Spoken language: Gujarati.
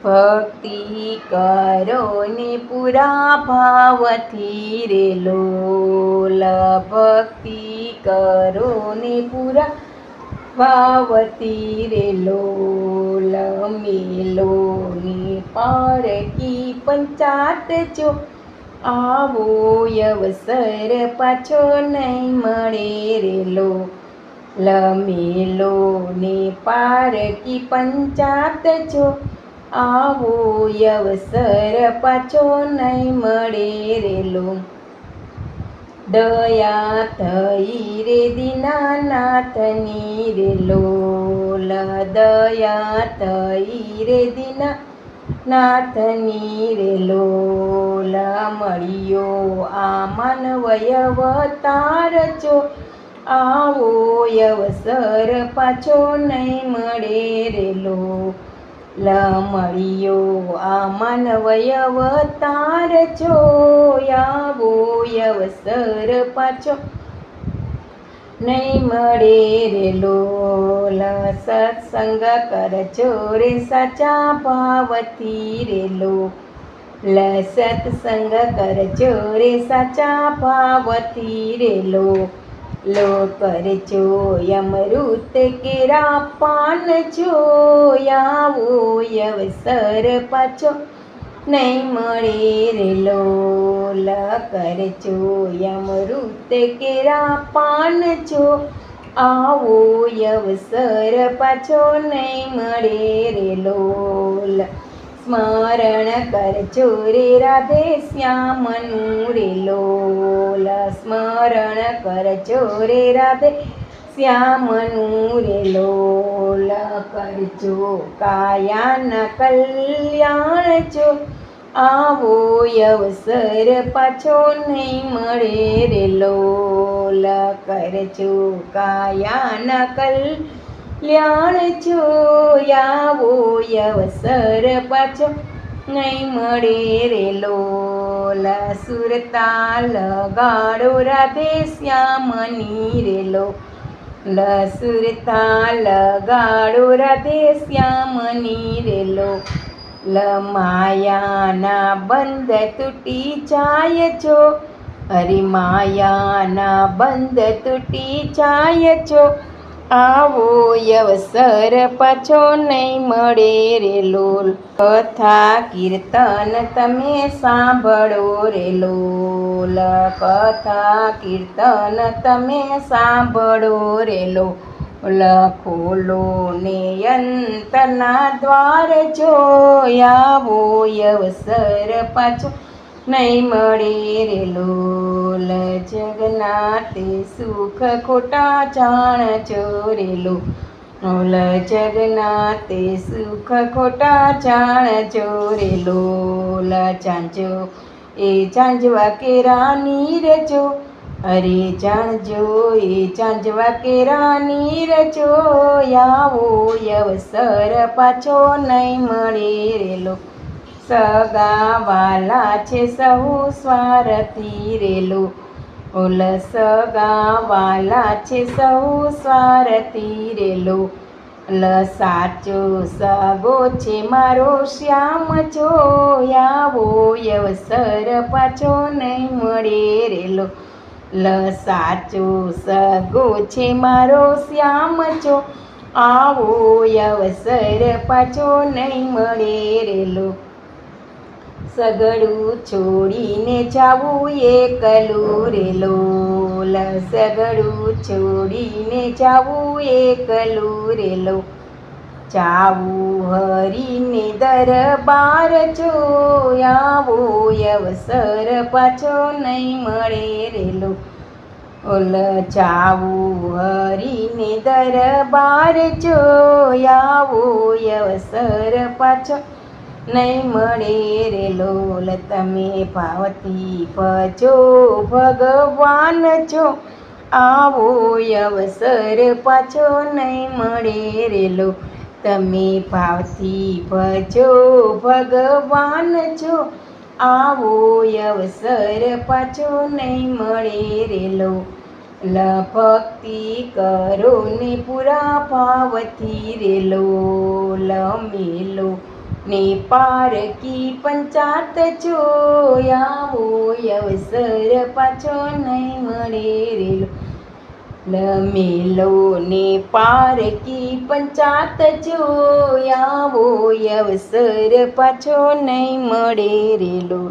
ભક્તિ કરો ને પૂરા ભાવથી રે લોલ, ભક્તિ કરો ને પૂરા ભાવથી રે લોલ, મેલો ને પારકી પંચાત જો આવો અવસર પાછો નહીં મળે રે લોલ, મેલો ને પારકી પંચાત જો આવો અવસર પાછો નહીં મળે રે લોલ. દયા થઈ રે દીનાનાથની રે લોલ, દયા થઈ રે દીનાનાથની રે લોલ, મળ્યો આ માનવય અવતાર જો આવો અવસર પાછો નહીં મળે રે લોલ, મળ્યો આ માનવય અવતાર જો આવો અવસર પાછો નહીં મળે રે લોલ, સત્સંગ કરજો રે સાચા ભાવથી રે લોલ, સત્સંગ કરજો રે સાચા ભાવથી રે લોલ, કરજો અમૃત કેરા પાન જો આવો અવસર પાછો નહીં મળે રે લોલ, કરજો અમૃત કેરા પાન જો આવો અવસર પાછો નહીં મળે રે લોલ, સ્મરણ કરજો રે રાધે શ્યામનું રે લોલ, સ્મરણ કરજો રે રાધે શ્યામનું રે લોલ, કરજો કાયાના કલ્યાણ જો આવો અવસર પાછો નહીં મળે રે લોલ, કરજો કાયાના કલ્યાણ જો આવો અવસર પાછો નહીં મળે રે લોલ, સુરતાલ ગાડો રાધે શ્યામની રે લોલ, સુરતાલ ગાડો રાધે શ્યામની રે લોલ, માયાના બંધ તૂટી જાય જો, અરે માયાના બંધ તૂટી જાય જો આવો અવસર પાછો નહીં મળે રે લોલ, કથા કીર્તન તમે સાંભળો રે લોલ, કથા કીર્તન તમે સાંભળો રે લોલ, ખોલો ને અંતરના દ્વાર જો આવો અવસર પાછો નહીં મળે રે લોલ, જગન્નાથે સુખ ખોટા જાણજો રે લોલ, જગન્નાથે સુખ ખોટા જાણજો રે લોલ, જાણજો એ જાંજવા કેરાની રજો, અરે જાણજો એ જાંજવા કેરાની રજો આવો અવસર પાછો નહીં મળે રે લોલ, સગા વાલા છે સહુ સ્વાર્થી રે લોલ, સગા વાલા છે સહુ સ્વાર્થી રે લોલ, સાચો સગો છે મારો શ્યામ જો આવો અવસર પાછો નહીં મળે રે લોલ, સાચો સગો છે મારો શ્યામ જો આવો અવસર પાછો નહીં મળે રે લોલ, સગડું છોડીને જાવું એકલું રે લોલ, સગડું છોડીને જાવું એકલું રે લોલ, જાવું હરીને દરબાર જો આવો અવસર પાછો નહીં મળે રે લોલ, જાવું હરીને દરબાર જો આવો અવસર પાછો નહીં મળે રે લોલ, તમે ભાવથી ભજો ભગવાન જો આવો અવસર પાછો નહીં મળે રે લોલ, તમે ભાવથી ભજો ભગવાન જો આવો અવસર પાછો નહીં મળે રે લોલ, ભક્તિ કરો ને પૂરા ભાવથી રે લોલ, મેલો ને પારકી પંચાત જોયાવો અવસર પાછો નહીં મળે રેલો લમેલો ને પારકી પંચાત જોયાવો અવસર પાછો નહીં મળે રેલો